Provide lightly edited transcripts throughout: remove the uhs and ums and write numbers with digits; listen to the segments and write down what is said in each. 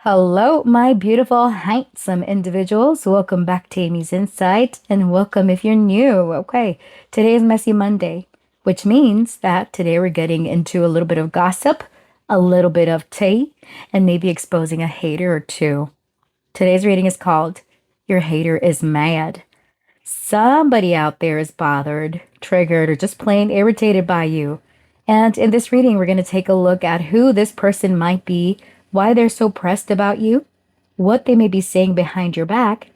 Hello, my beautiful, handsome individuals. Welcome back to Amy's Insight, and welcome if you're new. Okay, today is Messy Monday, which means that today we're getting into a little bit of gossip, a little bit of tea, and maybe exposing a hater or two. Today's reading is called Your Hater is Mad. Somebody out there is bothered, triggered, or just plain irritated by you. And in this reading, we're going to take a look at who this person might be, why they're so pressed about you, what they may be saying behind your back,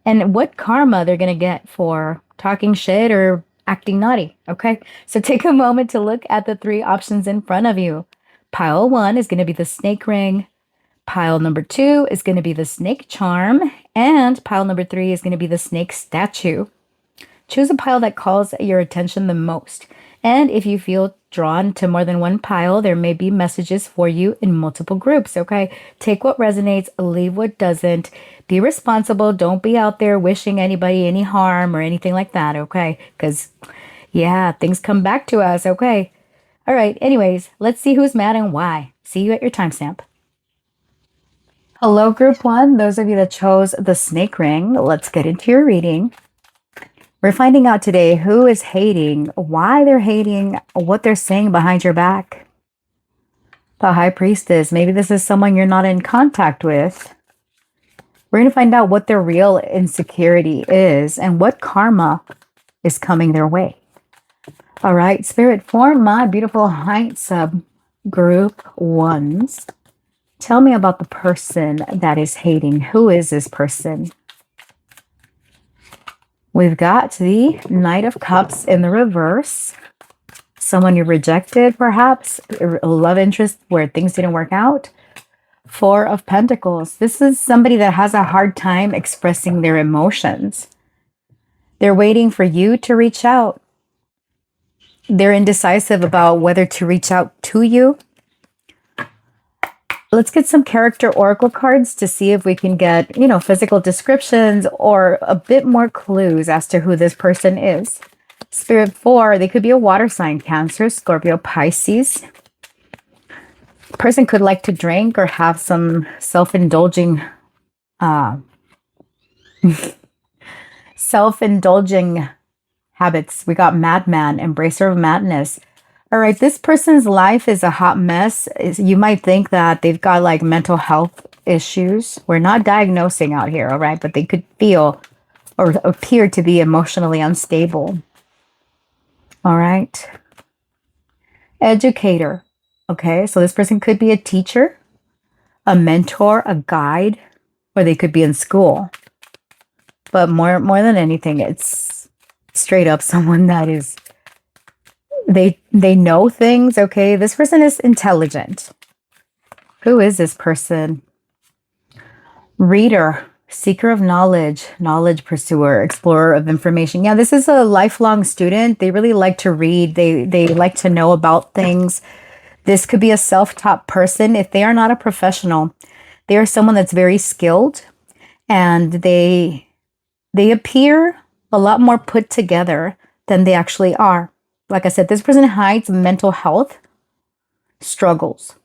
and what karma they're going to get for talking shit or acting naughty. Okay, so take a moment to look at the three options in front of you. Pile one is going to be the snake ring. Pile number two is going to be the snake charm. And pile number three is going to be the snake statue. Choose a pile that calls your attention the most. And if you feel drawn to more than one pile, there may be messages for you in multiple groups, okay? Take what resonates, leave what doesn't. Be responsible. Don't be out there wishing anybody any harm or anything like that, okay? Because, yeah, things come back to us, okay? All right, anyways, let's see who's mad and why. See you at your timestamp. Hello, group one. Those of you that chose the snake ring, let's get into your reading. We're finding out today who is hating, why they're hating, what they're saying behind your back. The High Priestess. Maybe this is someone you're not in contact with. We're going to find out what their real insecurity is and what karma is coming their way. All right, Spirit, for my beautiful handsome group ones, tell me about the person that is hating. Who is this person? We've got the Knight of Cups in the reverse. Someone you rejected, perhaps. A love interest where things didn't work out. Four of Pentacles. This is somebody that has a hard time expressing their emotions. They're waiting for you to reach out. They're indecisive about whether to reach out to you. Let's get some character oracle cards to see if we can get, physical descriptions or a bit more clues as to who this person is. Spirit 4, they could be a water sign, Cancer, Scorpio, Pisces. Person could like to drink or have some self-indulging habits. We got madman, embracer of madness. All right, this person's life is a hot mess. You might think that they've got like mental health issues. We're not diagnosing out here, all right? But they could feel or appear to be emotionally unstable. All right. Educator. Okay, so this person could be a teacher, a mentor, a guide, or they could be in school. But more than anything, it's straight up someone that is they know things, okay? This person is intelligent. Who is this person? Reader, seeker of knowledge, knowledge pursuer, explorer of information. Yeah, this is a lifelong student. They really like to read. They like to know about things. This could be a self-taught person. If they are not a professional, they are someone that's very skilled, and they appear a lot more put together than they actually are. Like I said, this person hides mental health struggles.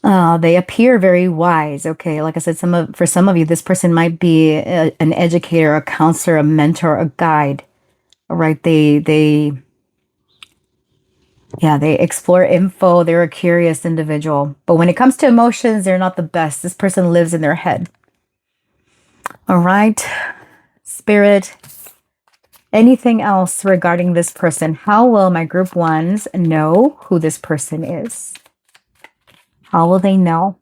They appear very wise. Okay, like I said, for some of you, this person might be an educator, a counselor, a mentor, a guide. All right, they explore info. They're a curious individual. But when it comes to emotions, they're not the best. This person lives in their head. All right, Spirit. Anything else regarding this person? How will my group ones know who this person is? How will they know?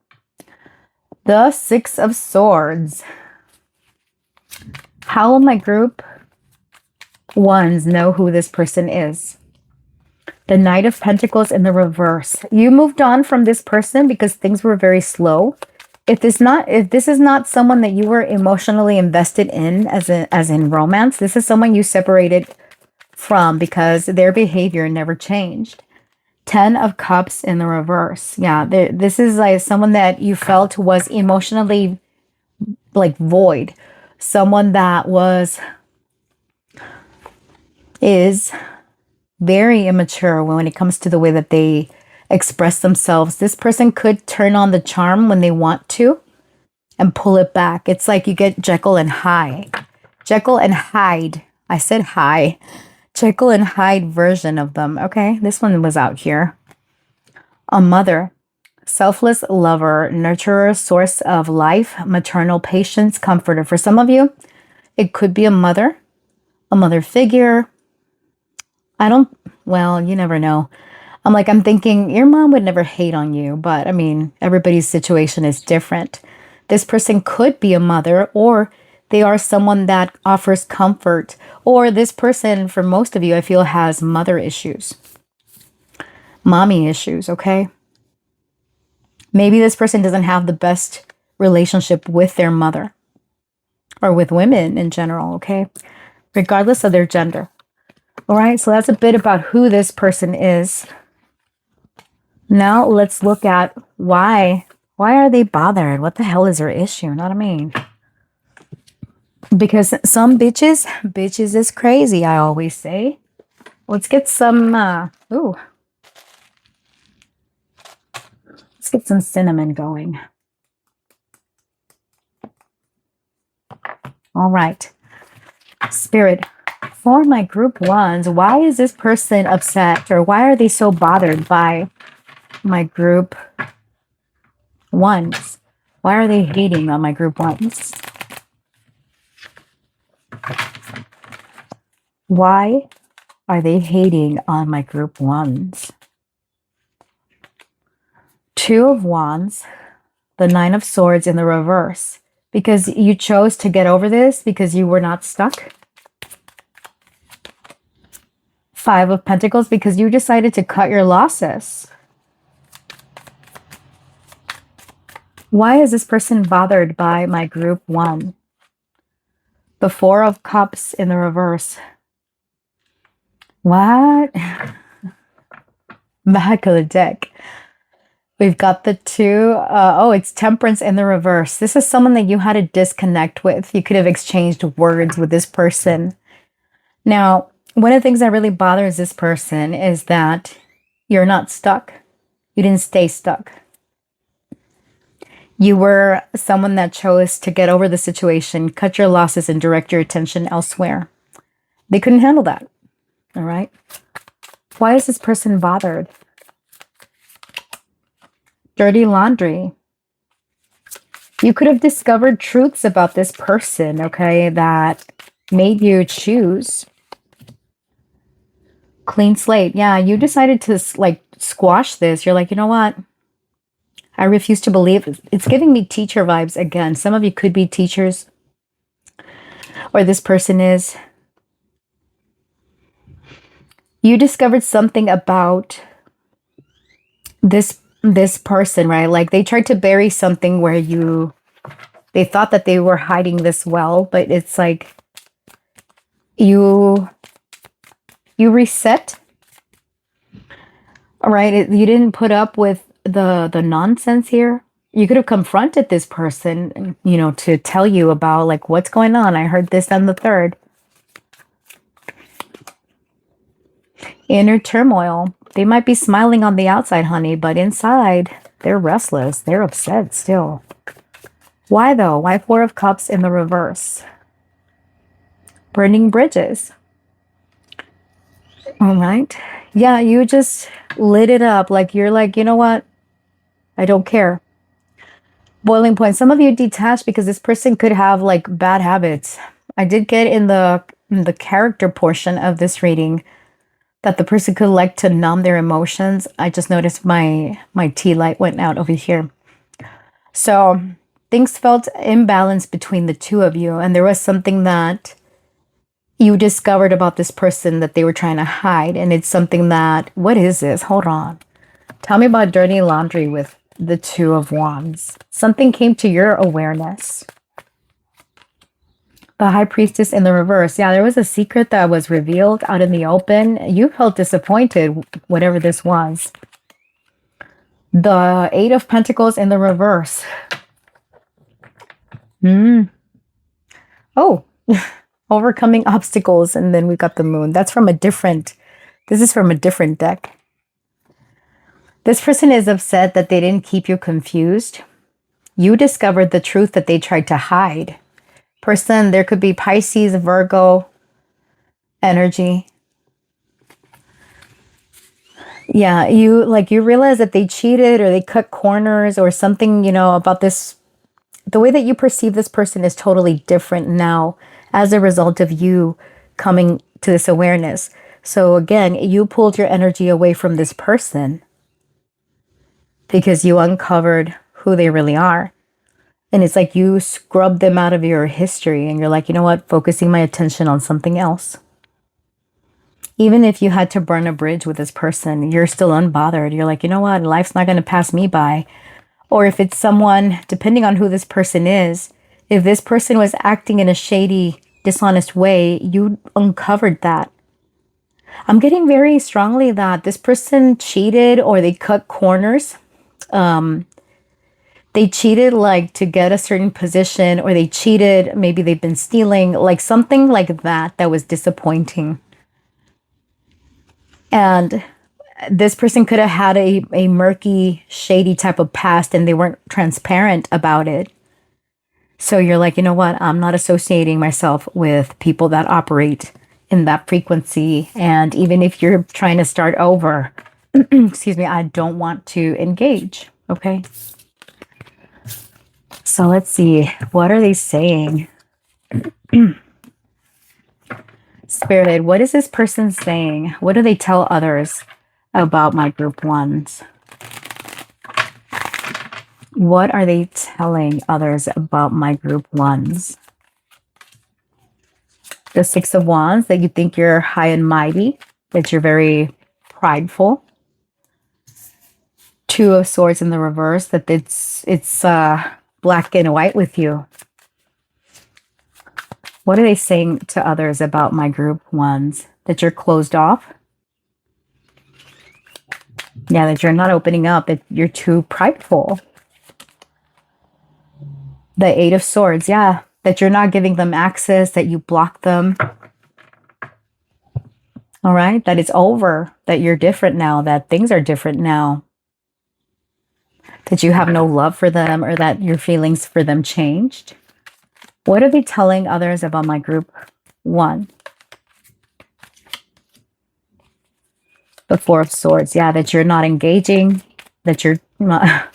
The Six of Swords. How will my group ones know who this person is? The Knight of Pentacles in the reverse. You moved on from this person because things were very slow. If this is not someone that you were emotionally invested in as in romance, this is someone you separated from because their behavior never changed. 10 of Cups in the reverse. Yeah, this is like someone that you felt was emotionally like void. Someone that is very immature when it comes to the way that they express themselves. This person could turn on the charm when they want to and pull it back. It's like you get Jekyll and Hyde. Jekyll and Hyde. I said hi. Jekyll and Hyde version of them. Okay, this one was out here. A mother. Selfless lover, nurturer, source of life, maternal patience, comforter. For some of you, it could be a mother figure. Well, you never know. I'm thinking your mom would never hate on you, but I mean, everybody's situation is different. This person could be a mother, or they are someone that offers comfort, or this person, for most of you, I feel has mother issues, mommy issues, okay? Maybe this person doesn't have the best relationship with their mother or with women in general, okay? Regardless of their gender. All right, so that's a bit about who this person is. Now let's look at why. Why are they bothered? What the hell is their issue? You know what I mean? Because some bitches is crazy, I always say. Let's get some, let's get some cinnamon going. All right. Spirit, for my group ones, why is this person upset, or why are they so bothered by my group ones? Why are they hating on my group ones? Why are they hating on my group ones? Two of Wands, the Nine of Swords in the reverse. Because you chose to get over this because you were not stuck. Five of Pentacles, because you decided to cut your losses. Why is this person bothered by my group one? The Four of Cups in the reverse. What? Back of the deck. We've got the two. It's Temperance in the reverse. This is someone that you had to disconnect with. You could have exchanged words with this person. Now, one of the things that really bothers this person is that you're not stuck. You didn't stay stuck. You were someone that chose to get over the situation, cut your losses, and direct your attention elsewhere. They couldn't handle that. All right. Why is this person bothered? Dirty laundry. You could have discovered truths about this person, okay, that made you choose. Clean slate. Yeah, you decided to squash this. You're like, you know what? I refuse to believe. It's giving me teacher vibes again. Some of you could be teachers, or this person is. You discovered something about this person, right? Like they tried to bury something where they thought that they were hiding this well, but it's like you reset. All right, you didn't put up with the nonsense here. You could have confronted this person, to tell you about like what's going on. I heard this and the third. Inner turmoil. They might be smiling on the outside, honey, but inside they're restless. They're upset still. Why though? Why Four of Cups in the reverse? Burning bridges. All right. Yeah, you just lit it up. Like you're like, you know what? I don't care. Boiling point. Some of you detached because this person could have like bad habits. I did get in the character portion of this reading that the person could like to numb their emotions. I just noticed my tea light went out over here. So things felt imbalanced between the two of you. And there was something that you discovered about this person that they were trying to hide. And it's something that, what is this? Hold on. Tell me about dirty laundry with the Two of Wands. Something came to your awareness. The High Priestess in the reverse. Yeah, there was a secret that was revealed out in the open. You felt disappointed, whatever this was. The Eight of Pentacles in the reverse. Oh, overcoming obstacles. And then we got the Moon. This is from a different deck. This person is upset that they didn't keep you confused. You discovered the truth that they tried to hide. Person, there could be Pisces, Virgo energy. Yeah, you realize that they cheated or they cut corners or something, about this. The way that you perceive this person is totally different now as a result of you coming to this awareness. So again, you pulled your energy away from this person because you uncovered who they really are. And it's like you scrubbed them out of your history and you're like, you know what, focusing my attention on something else. Even if you had to burn a bridge with this person, you're still unbothered. You're like, you know what, life's not going to pass me by. Or if it's someone, depending on who this person is, if this person was acting in a shady, dishonest way, you uncovered that. I'm getting very strongly that this person cheated or they cut corners. They cheated like to get a certain position, or they cheated, maybe they've been stealing, like something like that was disappointing. And this person could have had a murky, shady type of past and they weren't transparent about it. So you're like, you know what? I'm not associating myself with people that operate in that frequency. And even if you're trying to start over, excuse me, I don't want to engage. Okay. So let's see. What are they saying? Spirited, what is this person saying? What do they tell others about my group ones? What are they telling others about my group ones? The Six of Wands, that you think you're high and mighty, that you're very prideful. Two of Swords in the reverse, that it's black and white with you. What are they saying to others about my group ones? That you're closed off? Yeah, that you're not opening up, that you're too prideful. The Eight of Swords, yeah, that you're not giving them access, that you block them. All right, that it's over, that you're different now, that things are different now. That you have no love for them, or that your feelings for them changed. What are they telling others about my group one? The Four of Swords, yeah, that you're not engaging, that you're not,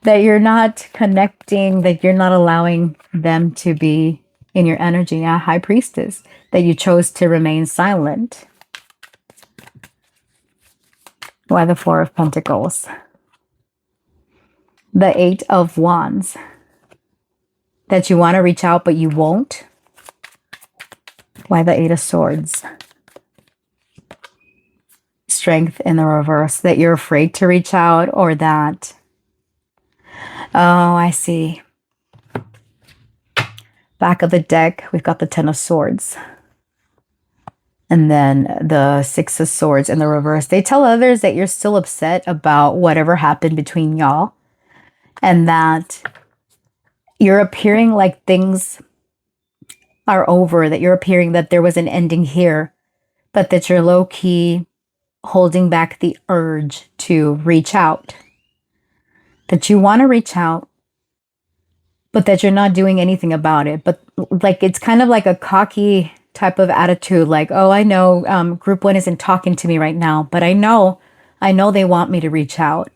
that you're not connecting, that you're not allowing them to be in your energy. Yeah, High Priestess, that you chose to remain silent. Why the Four of Pentacles? The Eight of Wands, that you want to reach out, but you won't. Why the Eight of Swords? Strength in the reverse, that you're afraid to reach out, or that... Oh, I see. Back of the deck, we've got the Ten of Swords. And then the Six of Swords in the reverse. They tell others that you're still upset about whatever happened between y'all. And that you're appearing like things are over, that you're appearing that there was an ending here, but that you're low-key holding back the urge to reach out. That you want to reach out, but that you're not doing anything about it. But like, it's kind of like a cocky type of attitude, like, oh, I know group one isn't talking to me right now, but I know they want me to reach out.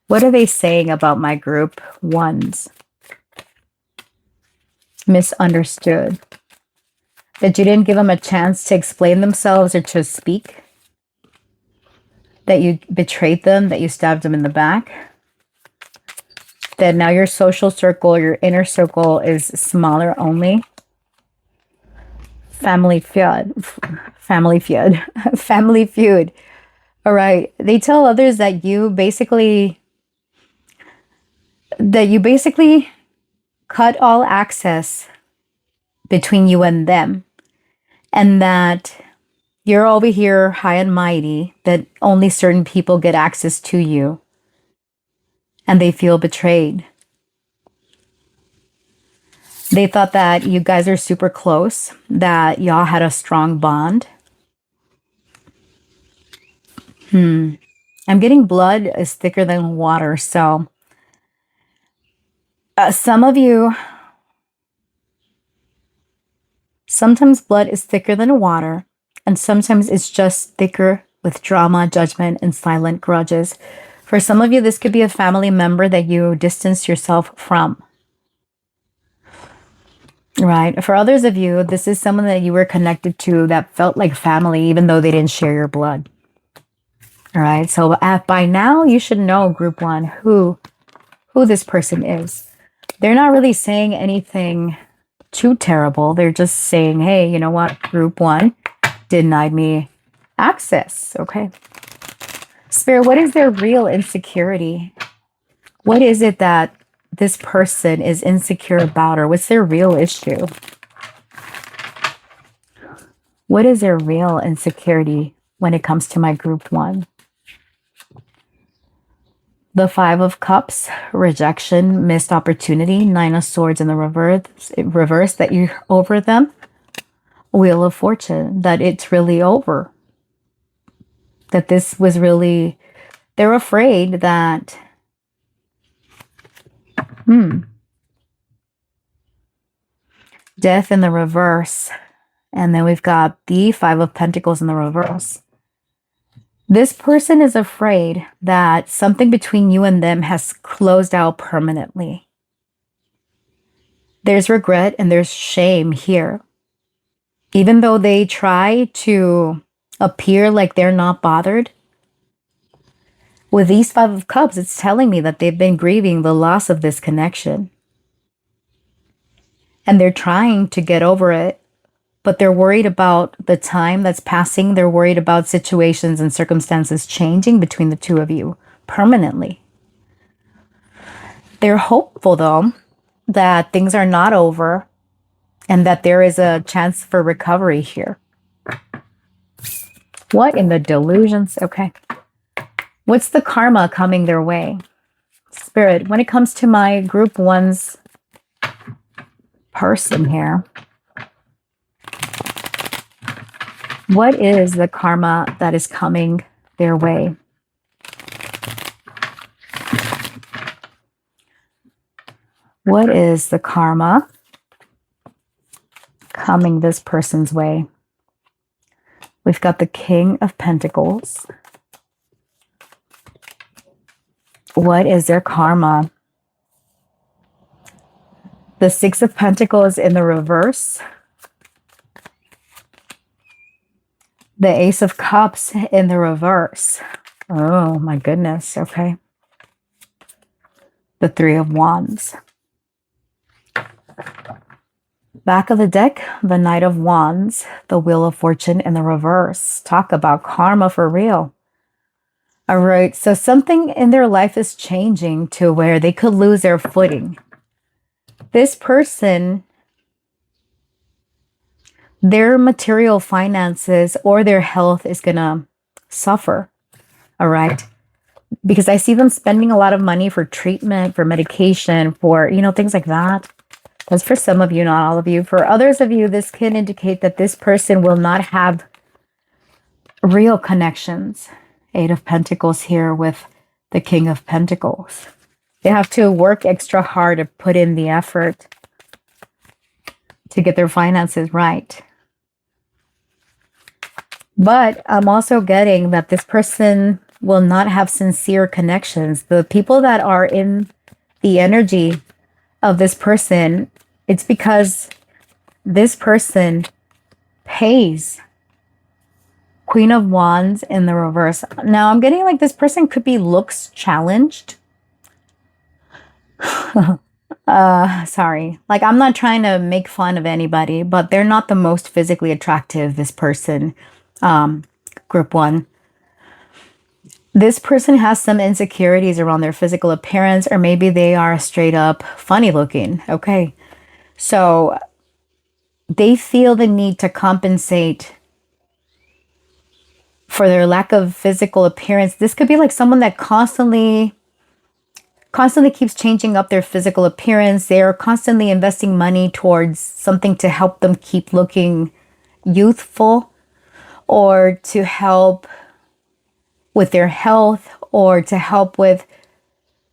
What are they saying about my group ones? Misunderstood. That you didn't give them a chance to explain themselves or to speak. That you betrayed them, that you stabbed them in the back. That now your social circle, your inner circle is smaller only. Family feud. Family feud. Family feud. All right. They tell others that you basically cut all access between you and them. And that you're over here high and mighty, that only certain people get access to you. And they feel betrayed. They thought that you guys are super close, that y'all had a strong bond. I'm getting blood is thicker than water. So, some of you, sometimes blood is thicker than water, and sometimes it's just thicker with drama, judgment, and silent grudges. For some of you, this could be a family member that you distance yourself from. Right. For others of you, this is someone that you were connected to that felt like family, even though they didn't share your blood. All right. So by now, you should know, group one, who this person is. They're not really saying anything too terrible. They're just saying, hey, you know what? Group one denied me access. Okay. Spirit, what is their real insecurity? What is it that this person is insecure about, or what's their real issue? What is their real insecurity when it comes to my group one? The Five of Cups, rejection, missed opportunity, Nine of Swords in the reverse that you're over them. Wheel of Fortune, that it's really over. That this was really, they're afraid that, Death in the reverse. And then we've got the Five of Pentacles in the reverse. This person is afraid that something between you and them has closed out permanently. There's regret and there's shame here. Even though they try to appear like they're not bothered, with these Five of Cups, it's telling me that they've been grieving the loss of this connection. And they're trying to get over it, but they're worried about the time that's passing. They're worried about situations and circumstances changing between the two of you permanently. They're hopeful, though, that things are not over and that there is a chance for recovery here. What in the delusions? Okay. What's the karma coming their way? Spirit, when it comes to my group one's person here, what is the karma that is coming their way? What is the karma coming this person's way? We've got the King of Pentacles. What is their karma? The Six of Pentacles in the reverse. The Ace of Cups in the reverse. Oh my goodness. Okay. The Three of Wands. Back of the deck, the Knight of Wands, the Wheel of Fortune in the reverse. Talk about karma for real. All right, so something in their life is changing to where they could lose their footing. This person, their material finances or their health is going to suffer, all right? Because I see them spending a lot of money for treatment, for medication, for, things like that. That's for some of you, not all of you. For others of you, this can indicate that this person will not have real connections. Eight of Pentacles here with the King of Pentacles. They have to work extra hard to put in the effort to get their finances right. But I'm also getting that this person will not have sincere connections. The people that are in the energy of this person, it's because this person pays. Queen of Wands in the reverse. Now I'm getting like this person could be looks challenged. Sorry. Like I'm not trying to make fun of anybody, but they're not the most physically attractive, this person. Group one. This person has some insecurities around their physical appearance, or maybe they are straight up funny looking. Okay. So they feel the need to compensate for their lack of physical appearance. This could be like someone that constantly constantly keeps changing up their physical appearance. They are constantly investing money towards something to help them keep looking youthful, or to help with their health, or to help with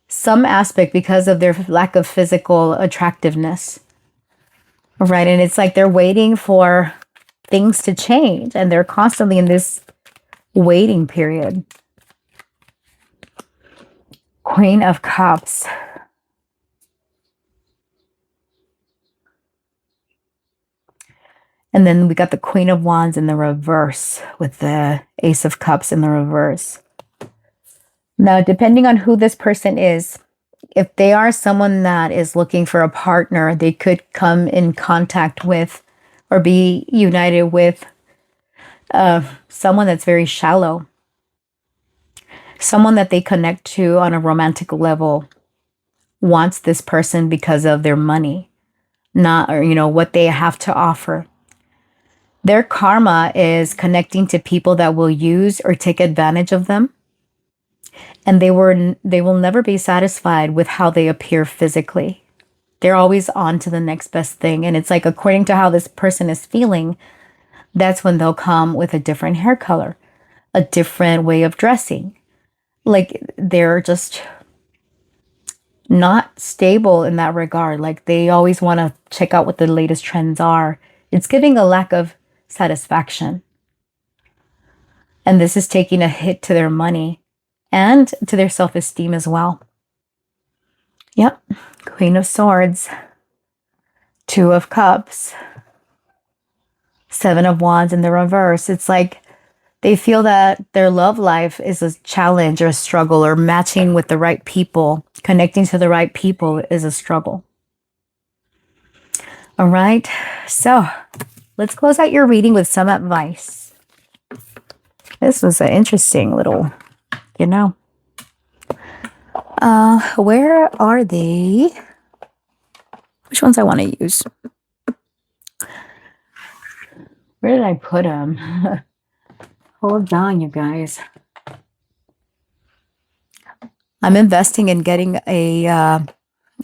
some aspect because of their lack of physical attractiveness. Right. And it's like they're waiting for things to change, and they're constantly in this waiting period. Queen of Cups. And then we got the Queen of Wands in the reverse with the Ace of Cups in the reverse. Now, depending on who this person is, if they are someone that is looking for a partner, they could come in contact with or be united with someone that's very shallow, someone that they connect to on a romantic level, wants this person because of their money, not, or, what they have to offer. Their karma is connecting to people that will use or take advantage of them. And they will never be satisfied with how they appear physically. They're always on to the next best thing. And it's like, according to how this person is feeling, that's when they'll come with a different hair color, a different way of dressing. Like, they're just not stable in that regard. Like, they always want to check out what the latest trends are. It's giving a lack of satisfaction. And this is taking a hit to their money and to their self-esteem as well. Yep. Queen of Swords. Two of Cups. Seven of Wands in the reverse. It's like they feel that their love life is a challenge or a struggle, or matching with the right people, connecting to the right people is a struggle. All right. So let's close out your reading with some advice. This was an interesting little, where are they? Which ones I want to use? Where did I put them? Hold on, you guys. I'm investing in getting a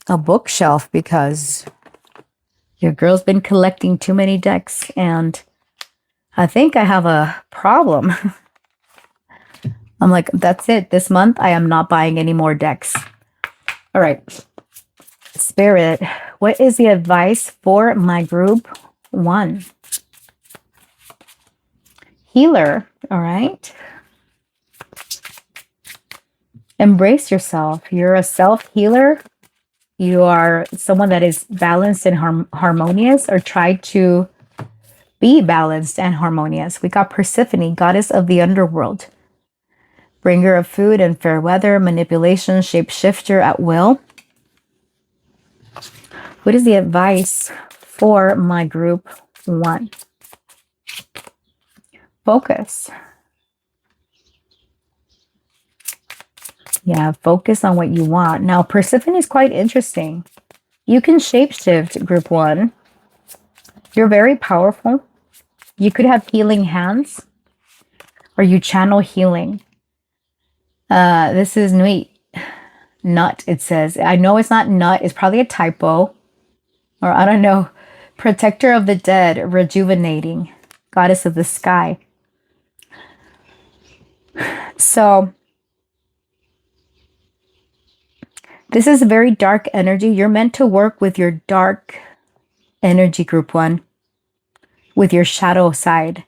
bookshelf because your girl's been collecting too many decks, and I think I have a problem. I'm like, that's it. This month, I am not buying any more decks. All right. Spirit, what is the advice for my group 1? Healer, all right. Embrace yourself. You're a self-healer. You are someone that is balanced and harmonious, or try to be balanced and harmonious. We got Persephone, goddess of the underworld, bringer of food and fair weather, manipulation, shapeshifter at will. What is the advice for my group 1? Focus. Yeah, focus on what you want. Now, Persephone is quite interesting. You can shapeshift, group 1. You're very powerful. You could have healing hands, or you channel healing. This is nut, it says. I know it's not nut. It's probably a typo. Or I don't know. Protector of the dead, rejuvenating. Goddess of the sky. So this is a very dark energy. You're meant to work with your dark energy, group 1, with your shadow side.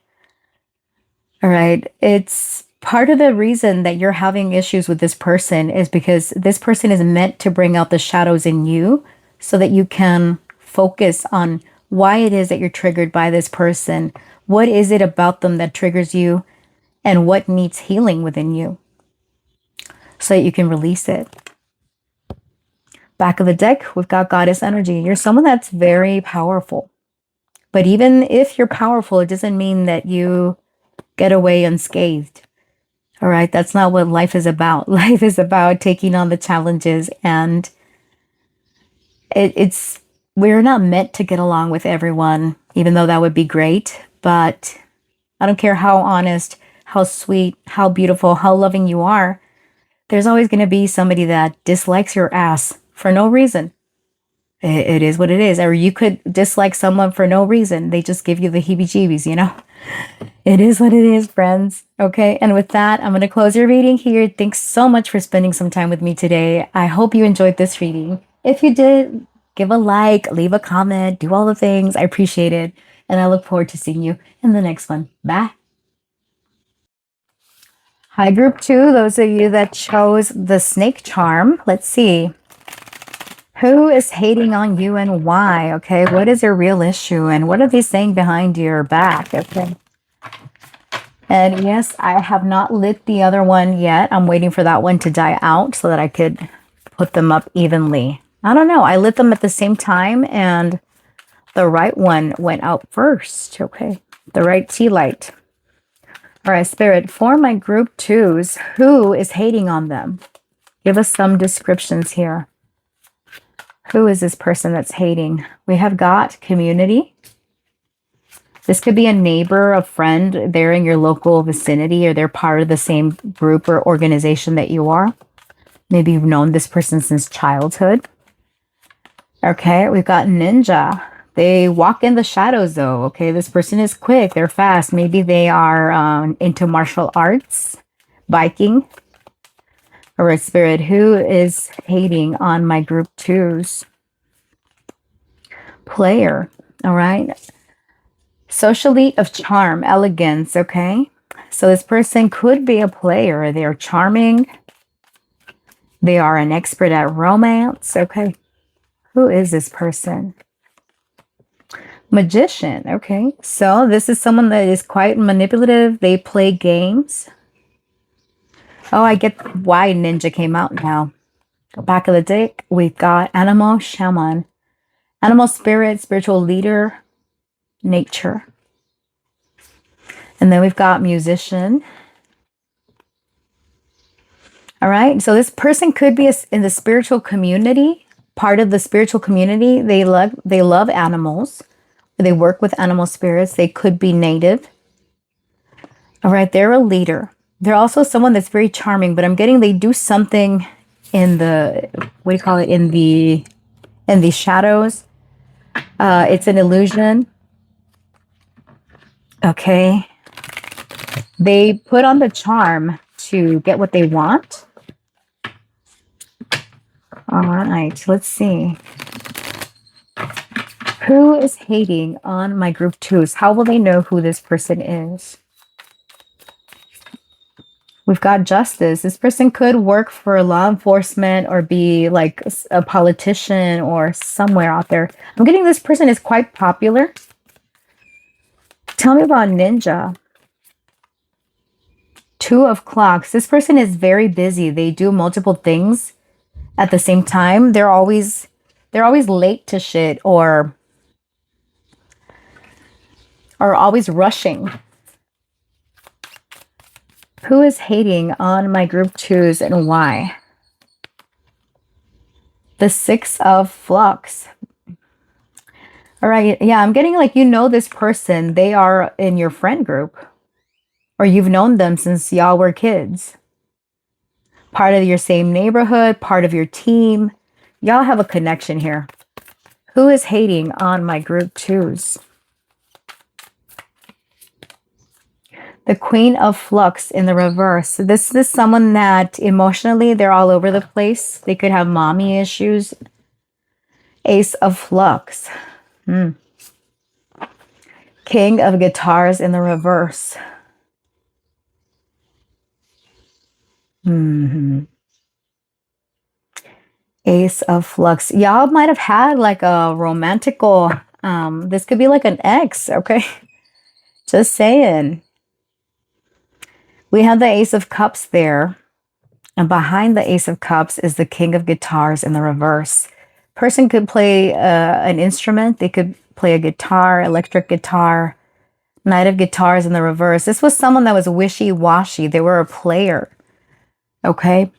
All right. It's part of the reason that you're having issues with this person is because this person is meant to bring out the shadows in you so that you can focus on why it is that you're triggered by this person. What is it about them that triggers you, and what needs healing within you so that you can release it. Back of the deck, we've got goddess energy. You're someone that's very powerful. But even if you're powerful, it doesn't mean that you get away unscathed. All right, that's not what life is about. Life is about taking on the challenges, and we're not meant to get along with everyone, even though that would be great. But I don't care how honest, how sweet, how beautiful, how loving you are. There's always going to be somebody that dislikes your ass for no reason. It is what it is. Or you could dislike someone for no reason. They just give you the heebie-jeebies, you know? It is what it is, friends. Okay. And with that, I'm going to close your reading here. Thanks so much for spending some time with me today. I hope you enjoyed this reading. If you did, give a like, leave a comment, do all the things. I appreciate it. And I look forward to seeing you in the next one. Bye. Hi, group 2. Those of you that chose the snake charm. Let's see. Who is hating on you and why? Okay. What is your real issue? And what are they saying behind your back? Okay. And yes, I have not lit the other one yet. I'm waiting for that one to die out so that I could put them up evenly. I don't know. I lit them at the same time and the right one went out first. Okay. The right tea light. All right, Spirit, for my group 2s, who is hating on them? Give us some descriptions here. Who is this person that's hating? We have got community. This could be a neighbor, a friend. They're in your local vicinity or they're part of the same group or organization that you are. Maybe you've known this person since childhood. Okay, we've got ninja. They walk in the shadows though. Okay, this person is quick. They're fast. Maybe they are into martial arts, biking. All right, Spirit, who is hating on my group 2s? Player. All right. Socially of charm, elegance, okay? So this person could be a player. They are charming. They are an expert at romance, okay? Who is this person? Magician, okay? So this is someone that is quite manipulative. They play games. Oh, I get why ninja came out now. Back of the deck, we've got animal shaman, animal spirit, spiritual leader, nature. And then we've got musician. All right. So this person could be in the spiritual community, part of the spiritual community. They love animals. They work with animal spirits. They could be native. All right. They're a leader. They're also someone that's very charming, but I'm getting they do something in the, what do you call it? In the shadows. It's an illusion. Okay. They put on the charm to get what they want. All right, let's see. Who is hating on my group 2s? How will they know who this person is? We've got justice. This person could work for law enforcement or be like a politician or somewhere out there. I'm getting this person is quite popular. Tell me about ninja. 2 of clocks. This person is very busy. They do multiple things at the same time. They're always late to shit or always rushing. Who is hating on my group 2s and why? The 6 of flux. All right. Yeah, I'm getting like, you know, this person, they are in your friend group or you've known them since y'all were kids. Part of your same neighborhood, part of your team. Y'all have a connection here. Who is hating on my group 2s? The Queen of Flux in the reverse. So this is someone that emotionally, they're all over the place. They could have mommy issues. Ace of Flux. King of Guitars in the reverse. Ace of Flux. Y'all might have had like a romantical, this could be like an ex, okay? Just saying. We have the Ace of Cups there. And behind the Ace of Cups is the King of Guitars in the reverse. Person could play an instrument. They could play a guitar, electric guitar. Knight of Guitars in the reverse. This was someone that was wishy-washy. They were a player. Okay.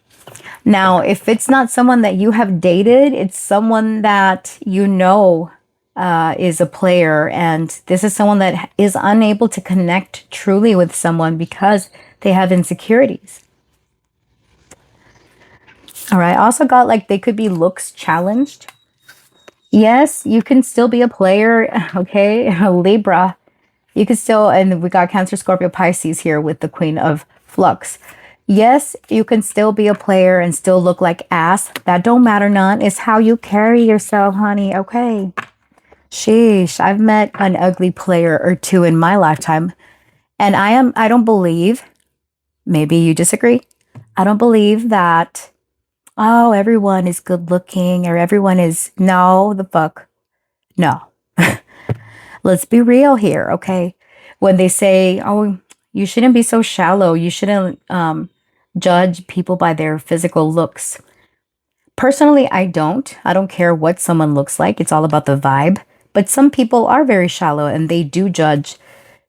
Now, if it's not someone that you have dated, it's someone that you know is a player. And this is someone that is unable to connect truly with someone because they have insecurities. All right. I also got like they could be looks challenged. Yes, you can still be a player. Okay. Libra. You could still, and we got Cancer, Scorpio, Pisces here with the Queen of Flux. Yes, you can still be a player and still look like ass. That don't matter none. It's how you carry yourself, honey. Okay. Sheesh. I've met an ugly player or two in my lifetime. And I don't believe, maybe you disagree. I don't believe that, oh, everyone is good looking or everyone is, no, the fuck. No. Let's be real here, okay? When they say, oh, you shouldn't be so shallow, you shouldn't judge people by their physical looks. Personally, I don't. I don't care what someone looks like. It's all about the vibe. But some people are very shallow and they do judge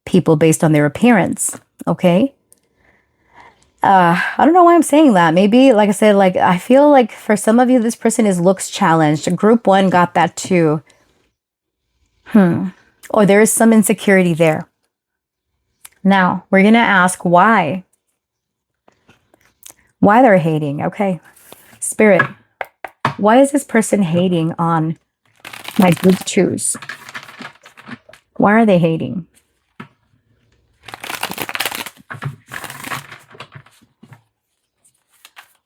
people based on their appearance, okay? I don't know why I'm saying that. Maybe, like I said, like I feel like for some of you, this person is looks challenged. Group one got that too. Or there is some insecurity there. Now, we're going to ask why. Why they're hating. Okay. Spirit, why is this person hating on my group twos? Why are they hating?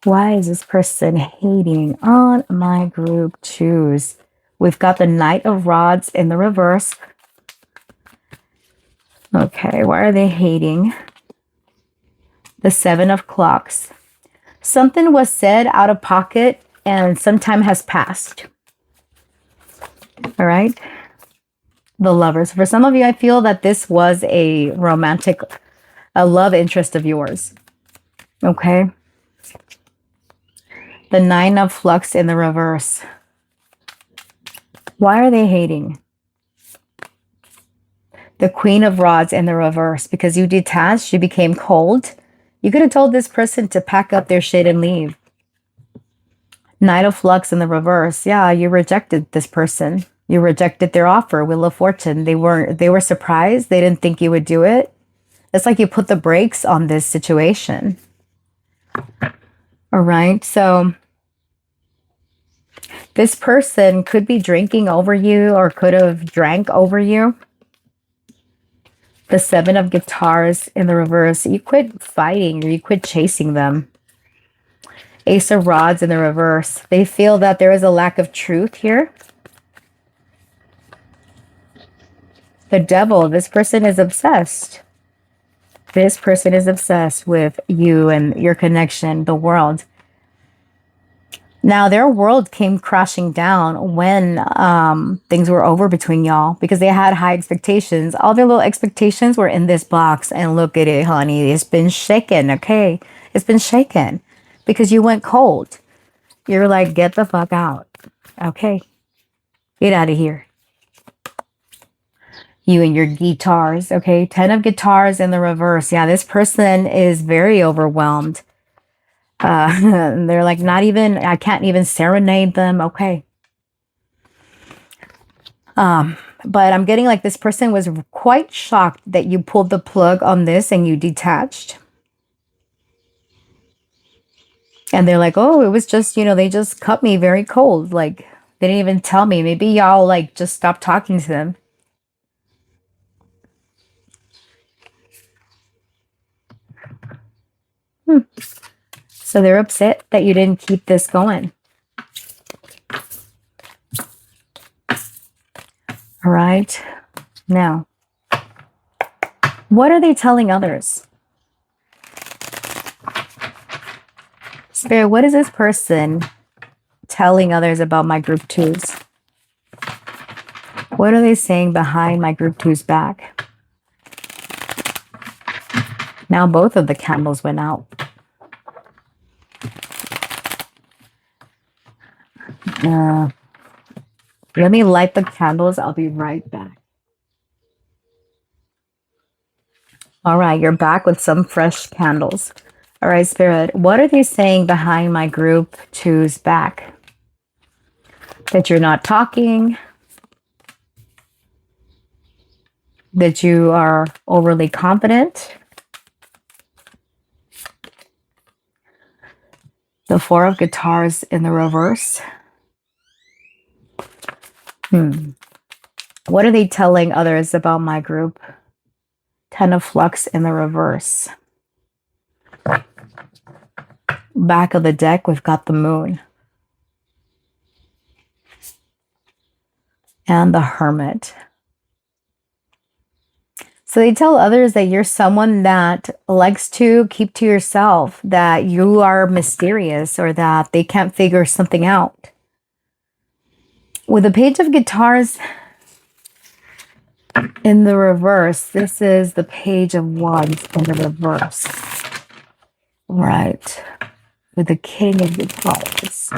Why is this person hating on my group twos? We've got the Knight of Rods in the reverse. Okay, why are they hating? The Seven of Clocks. Something was said out of pocket and some time has passed. All right. The Lovers. For some of you, I feel that this was a romantic, a love interest of yours. Okay. The Nine of Flux in the reverse. Why are they hating? The Queen of Rods in the reverse. Because you detached, you became cold. You could have told this person to pack up their shit and leave. Knight of Flux in the reverse. Yeah, you rejected this person. You rejected their offer. Wheel of Fortune. They were surprised. They didn't think you would do it. It's like you put the brakes on this situation. All right. So this person could be drinking over you or could have drank over you. The Seven of Guitars in the reverse. You quit fighting or you quit chasing them. Ace of Rods in the reverse. They feel that there is a lack of truth here. The Devil. This person is obsessed. This person is obsessed with you and your connection, the world. Now, their world came crashing down when things were over between y'all because they had high expectations. All their little expectations were in this box. And look at it, honey. It's been shaken, okay? It's been shaken because you went cold. You're like, get the fuck out. Okay? Get out of here. You and your guitars, okay? 10 of Guitars in the reverse. Yeah, this person is very overwhelmed. They're like, not even, I can't even serenade them. Okay. But I'm getting like this person was quite shocked that you pulled the plug on this and you detached. And they're like, oh, it was just, you know, they just cut me very cold. Like, they didn't even tell me. Maybe y'all like just stopped talking to them. So they're upset that you didn't keep this going. All right. Now, what are they telling others? Spirit, what is this person telling others about my group twos? What are they saying behind my group two's back? Now both of the candles went out. Let me light the candles. I'll be right back. All right, you're back with some fresh candles. All right, Spirit, what are they saying behind my group two's back? That you're not talking, that you are overly confident. The Four of Guitars in the reverse. What are they telling others about my group? Ten of Flux in the reverse. Back of the deck, we've got the Moon. And the Hermit. So they tell others that you're someone that likes to keep to yourself, that you are mysterious, or that they can't figure something out. With the Page of Guitars in the reverse, this is the Page of Wands in the reverse. Right. With the King of Guitars.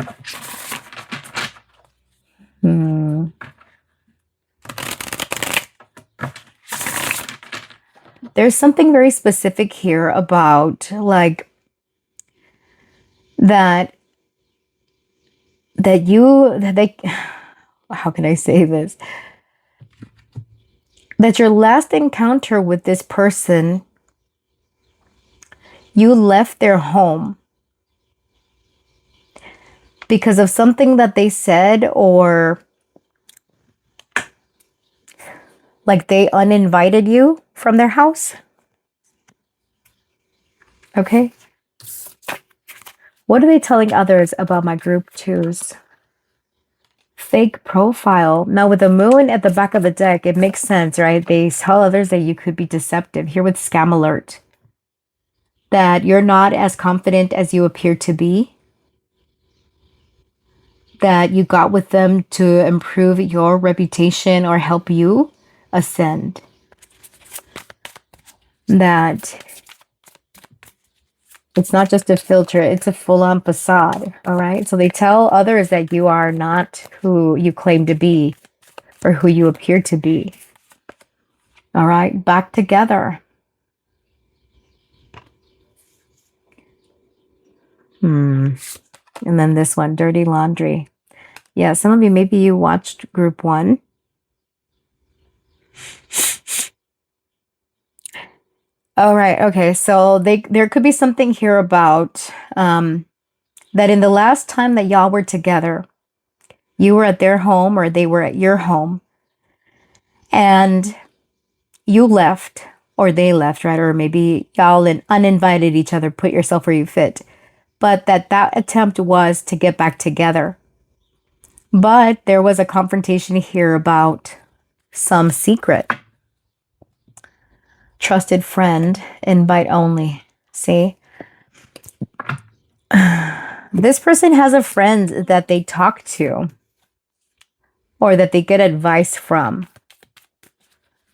There's something very specific here about like that they, how can I say this? That your last encounter with this person, you left their home because of something that they said, or like they uninvited you from their house. Okay. What are they telling others about my group twos? Fake profile. Now with the Moon at the back of the deck, it makes sense, right? They tell others that you could be deceptive. Here with Scam Alert. That you're not as confident as you appear to be. That you got with them to improve your reputation or help you ascend. That it's not just a filter, it's a full-on facade, all right? So they tell others that you are not who you claim to be or who you appear to be. All right, back together. And then this one, Dirty Laundry. Yeah, some of you, maybe you watched group 1. All right. Okay. So there could be something here about that in the last time that y'all were together, you were at their home or they were at your home, and you left or they left, right? Or maybe y'all uninvited each other, put yourself where you fit. But that attempt was to get back together. But there was a confrontation here about some secret. Trusted friend, invite only. See? This person has a friend that they talk to or that they get advice from.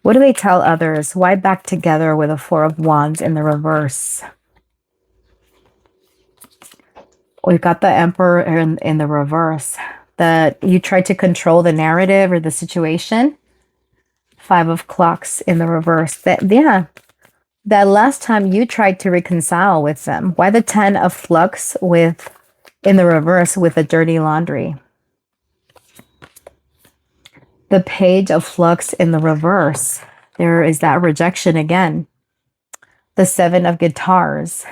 What do they tell others? Why back together with a Four of Wands in the reverse? We've got the Emperor in the reverse. That you tried to control the narrative or the situation. Five of Clocks in the reverse. That last time you tried to reconcile with them. Why the Ten of Flux in the reverse with the Dirty Laundry? The Page of Flux in the reverse. There is that rejection again. The Seven of Guitars.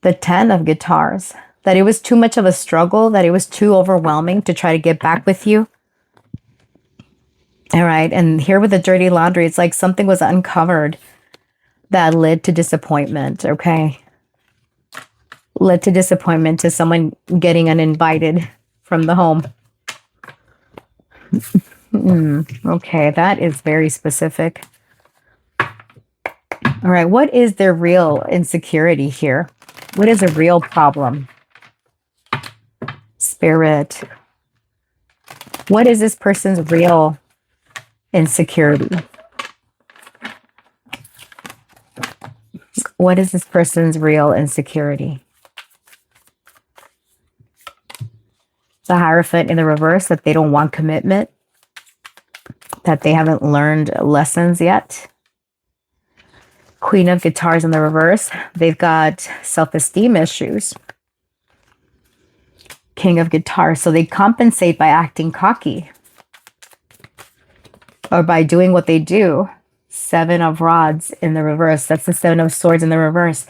The Ten of Guitars. That it was too much of a struggle, that it was too overwhelming to try to get back with you. All right, and here with the Dirty Laundry, it's like something was uncovered that led to disappointment, okay? Led to disappointment, to someone getting uninvited from the home. Okay, that is very specific. All right, what is their real insecurity here? What is a real problem? Spirit. What is this person's real insecurity? What is this person's real insecurity? The Hierophant in the reverse, that they don't want commitment, that they haven't learned lessons yet. Queen of Guitars in the reverse, they've got self-esteem issues. King of Guitars, so they compensate by acting cocky or by doing what they do. Seven of Rods in the reverse, that's the Seven of Swords in the reverse.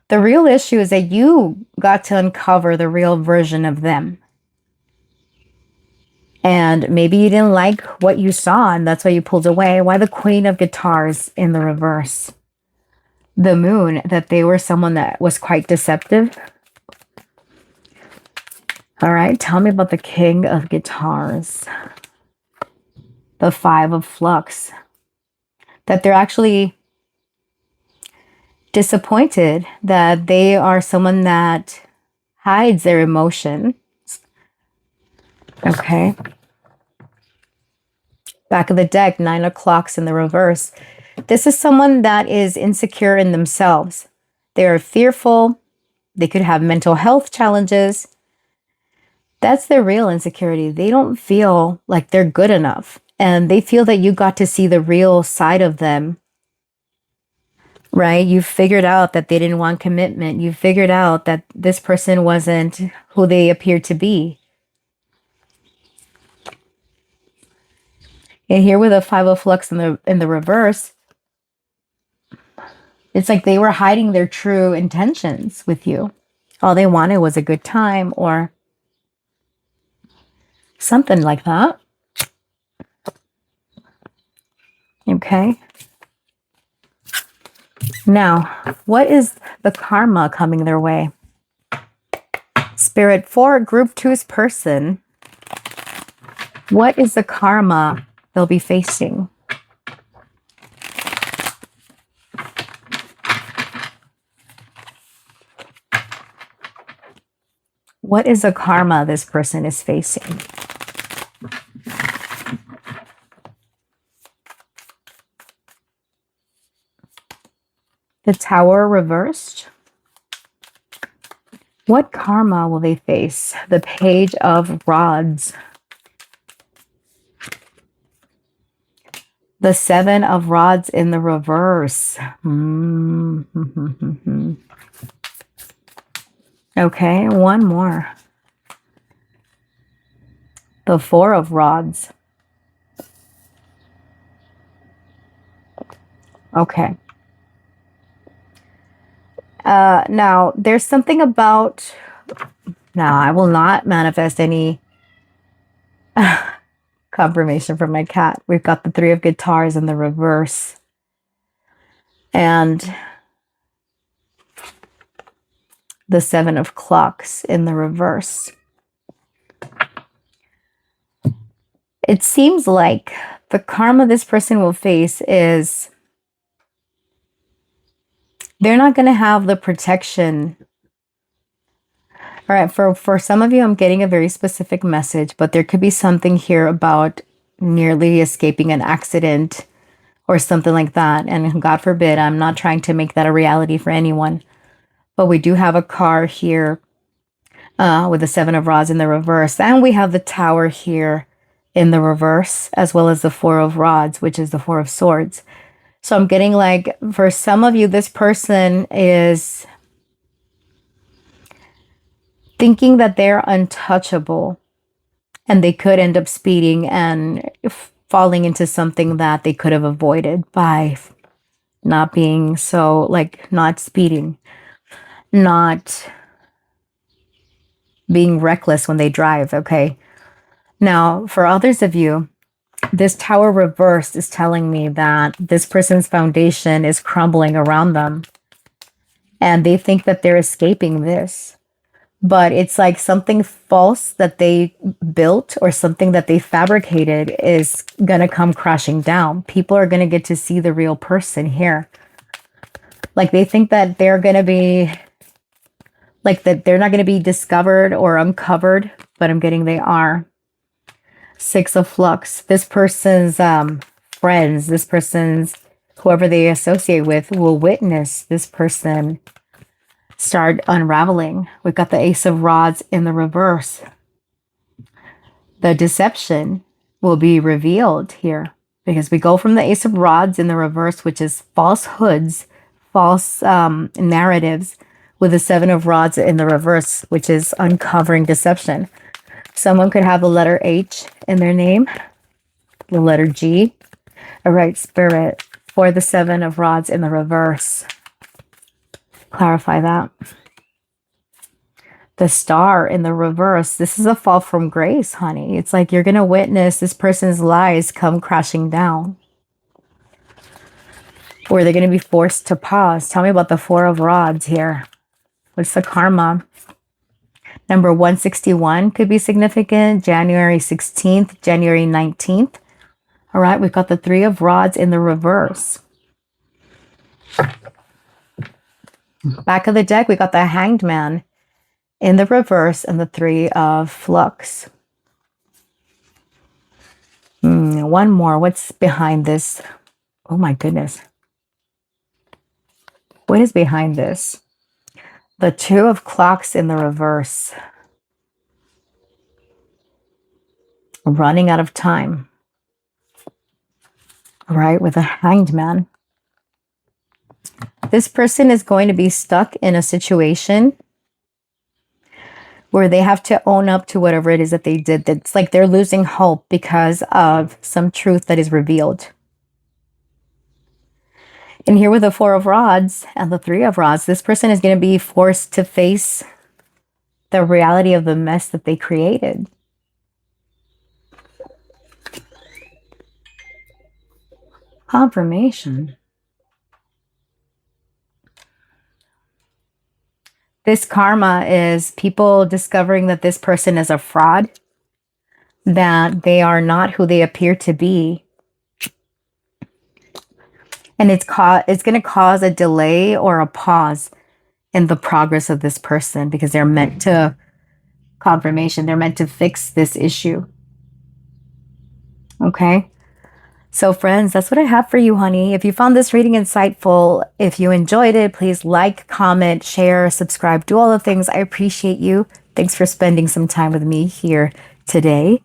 The real issue is that you got to uncover the real version of them. And maybe you didn't like what you saw, and that's why you pulled away. Why the Queen of Guitars in the reverse? The Moon, that they were someone that was quite deceptive. All right, tell me about the King of Guitars. The Five of Flux. That they're actually disappointed that they are someone that hides their emotions. Okay. Back of the deck, 9 o'clocks in the reverse. This is someone that is insecure in themselves. They are fearful. They could have mental health challenges. That's their real insecurity. They don't feel like they're good enough. And they feel that you got to see the real side of them. Right? You figured out that they didn't want commitment. You figured out that this person wasn't who they appeared to be. And here with a 5 of Flux in the reverse, it's like they were hiding their true intentions with you. All they wanted was a good time or something like that. Okay. Now, what is the karma coming their way? Spirit, for Group 2's person, what is the karma they'll be facing? What is the karma this person is facing? The Tower reversed. What karma will they face? The Page of Rods. The 7 of Rods in the reverse. Okay, one more. The 4 of Rods. Okay. Now, there's something about... Now, I will not manifest any confirmation from my cat. We've got the 3 of Guitars in the reverse. And the 7 of Clocks in the reverse. It seems like the karma this person will face is they're not going to have the protection. All right, for some of you, I'm getting a very specific message, but there could be something here about nearly escaping an accident or something like that. And God forbid, I'm not trying to make that a reality for anyone. But we do have a car here with the 7 of Rods in the reverse. And we have the Tower here in the reverse, as well as the 4 of Rods, which is the 4 of Swords. So I'm getting like, for some of you, this person is thinking that they're untouchable and they could end up speeding and falling into something that they could have avoided by not being so, like, not speeding, not being reckless when they drive. Okay. Now, for others of you, this Tower reversed is telling me that this person's foundation is crumbling around them and they think that they're escaping this. But it's like something false that they built or something that they fabricated is going to come crashing down. People are going to get to see the real person here. Like they think that they're going to be, like that they're not going to be discovered or uncovered, but I'm getting they are. 6 of Flux. This person's friends, this person's, whoever they associate with, will witness this person start unraveling. We've got the Ace of Rods in the reverse. The deception will be revealed here because we go from the Ace of Rods in the reverse, which is falsehoods, false narratives, with the 7 of Rods in the reverse, which is uncovering deception. Someone could have the letter H in their name, the letter G. All right, Spirit, for the 7 of Rods in the reverse. Clarify that. The Star in the reverse. This is a fall from grace, honey. It's like you're going to witness this person's lies come crashing down. Or they're going to be forced to pause. Tell me about the Four of Rods here. What's the karma? Number 161 could be significant. January 16th, January 19th. All right, we've got the Three of Rods in the reverse. Back of the deck, we got the Hanged Man in the reverse and the Three of Flux. One more. What's behind this? Oh my goodness. What is behind this? The Two of Clocks in the reverse. Running out of time. Right, with a Hanged Man. This person is going to be stuck in a situation where they have to own up to whatever it is that they did. It's like they're losing hope because of some truth that is revealed. And here with the Four of Rods and the Three of Rods, this person is going to be forced to face the reality of the mess that they created. Confirmation. This karma is people discovering that this person is a fraud, that they are not who they appear to be. And it's going to cause a delay or a pause in the progress of this person because they're meant to, confirmation, they're meant to fix this issue. Okay? So friends, that's what I have for you, honey. If you found this reading insightful, if you enjoyed it, please like, comment, share, subscribe, do all the things. I appreciate you. Thanks for spending some time with me here today.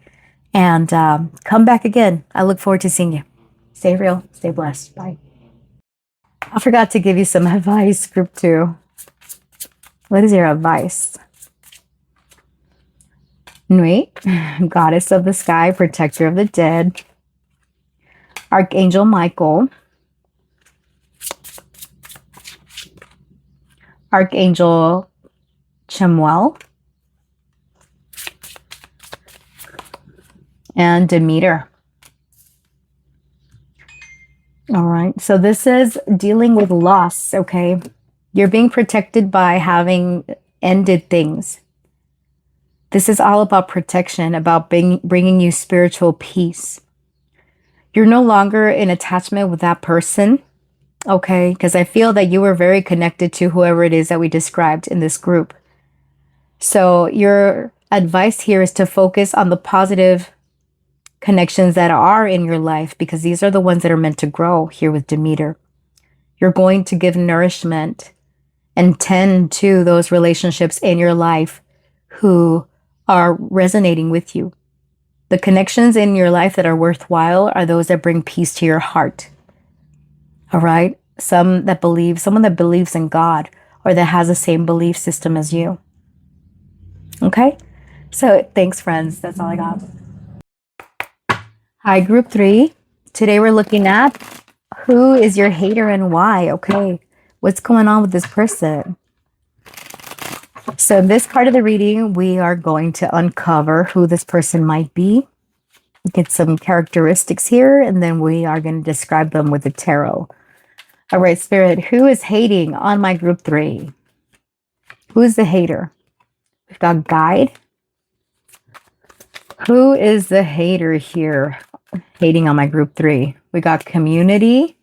And come back again. I look forward to seeing you. Stay real. Stay blessed. Bye. I forgot to give you some advice, group 2. What is your advice? Nui, goddess of the sky, protector of the dead. Archangel Michael, Archangel Chamuel, and Demeter. All right, so this is dealing with loss, okay? You're being protected by having ended things. This is all about protection, about bringing you spiritual peace. You're no longer in attachment with that person, okay? Because I feel that you were very connected to whoever it is that we described in this group. So your advice here is to focus on the positive connections that are in your life because these are the ones that are meant to grow here with Demeter. You're going to give nourishment and tend to those relationships in your life who are resonating with you. The connections in your life that are worthwhile are those that bring peace to your heart. All right? Someone that believes in God or that has the same belief system as you. Okay? So thanks, friends. That's all I got. Hi, group 3. Today we're looking at who is your hater and why. Okay. What's going on with this person? So in this part of the reading, we are going to uncover who this person might be, get some characteristics here, and then we are going to describe them with the tarot. All right, Spirit, who is hating on my group 3? Who is the hater? We've got Guide. Who is the hater here? Hating on my group 3. We got Community.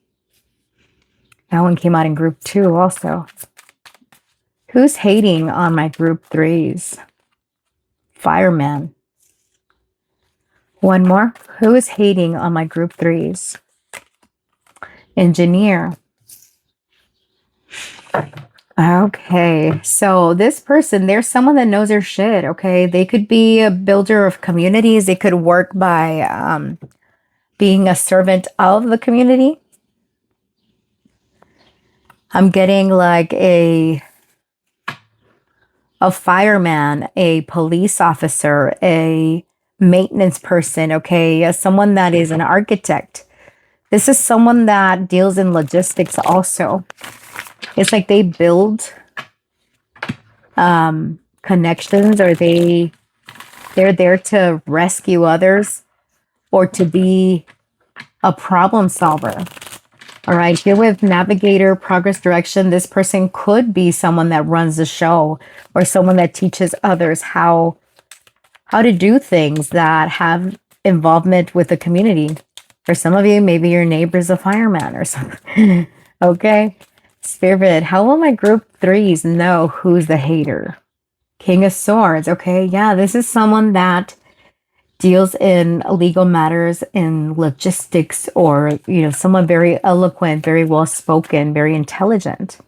That one came out in group 2 also. Who's hating on my group 3s? Fireman. One more. Who is hating on my group 3s? Engineer. Okay, so this person, there's someone that knows their shit, okay? They could be a builder of communities. They could work by being a servant of the community. I'm getting like a fireman, a police officer, a maintenance person, okay? Someone that is an architect. This is someone that deals in logistics also. It's like they build connections, or they're there to rescue others or to be a problem solver. All right, here with navigator, progress, direction, this person could be someone that runs the show or someone that teaches others how to do things that have involvement with the community. For some of you, maybe your neighbor's a fireman or something. Okay. Spirit, how will my group threes know who's the hater? King of Swords. Okay. Yeah, this is someone that deals in legal matters, in logistics, or, someone very eloquent, very well spoken, very intelligent.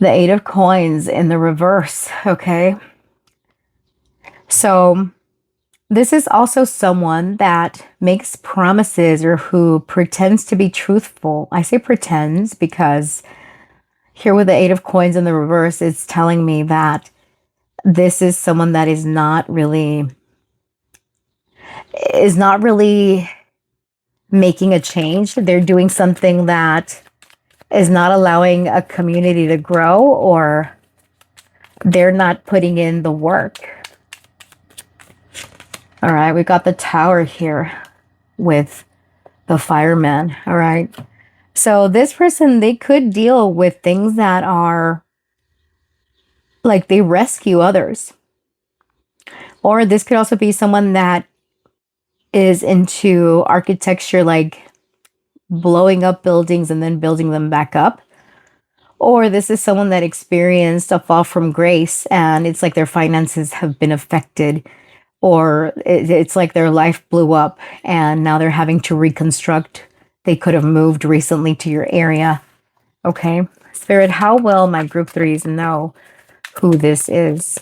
The Eight of Coins in the reverse. Okay. So this is also someone that makes promises or who pretends to be truthful. I say pretends because here with the Eight of Coins in the reverse, it's telling me that this is someone that is not really making a change. They're doing something that is not allowing a community to grow, or they're not putting in the work. All right, we got the Tower here with the fireman. All right. So this person, they could deal with things that are like they rescue others. Or this could also be someone that is into architecture, like blowing up buildings and then building them back up. Or this is someone that experienced a fall from grace and it's like their finances have been affected, or it's like their life blew up and now they're having to reconstruct. They could have moved recently to your area. Okay. Spirit, how will my group threes know who this is?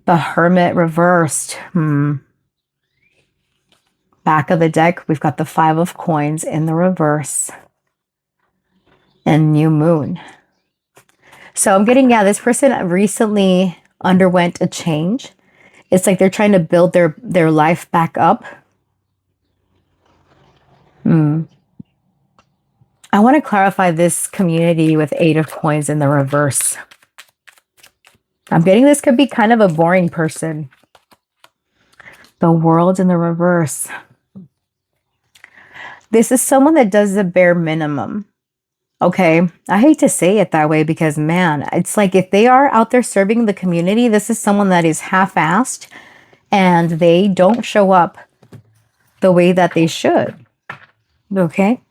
The Hermit reversed. Back of the deck, we've got the Five of Coins in the reverse. And New Moon. So I'm getting, this person recently underwent a change. It's like they're trying to build their life back up. I want to clarify this community with Eight of Coins in the reverse. I'm getting this could be kind of a boring person. The World in the reverse. This is someone that does the bare minimum. Okay, I hate to say it that way because, man, it's like if they are out there serving the community, this is someone that is half-assed and they don't show up the way that they should. Okay.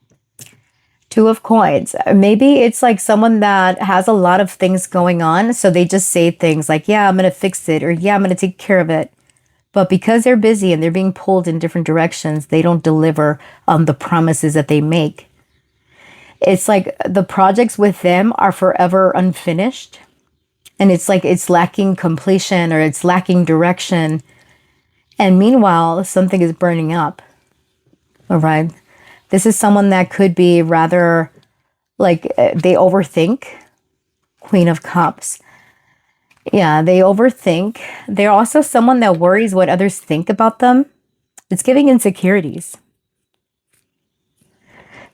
Two of Coins. Maybe it's like someone that has a lot of things going on, so they just say things like, yeah, I'm going to fix it, or yeah, I'm going to take care of it. But because they're busy and they're being pulled in different directions, they don't deliver on the promises that they make. It's like the projects with them are forever unfinished. And it's like it's lacking completion or it's lacking direction. And meanwhile, something is burning up. All right. This is someone that could be rather like they overthink. Queen of Cups. Yeah, they overthink. They're also someone that worries what others think about them. It's giving insecurities.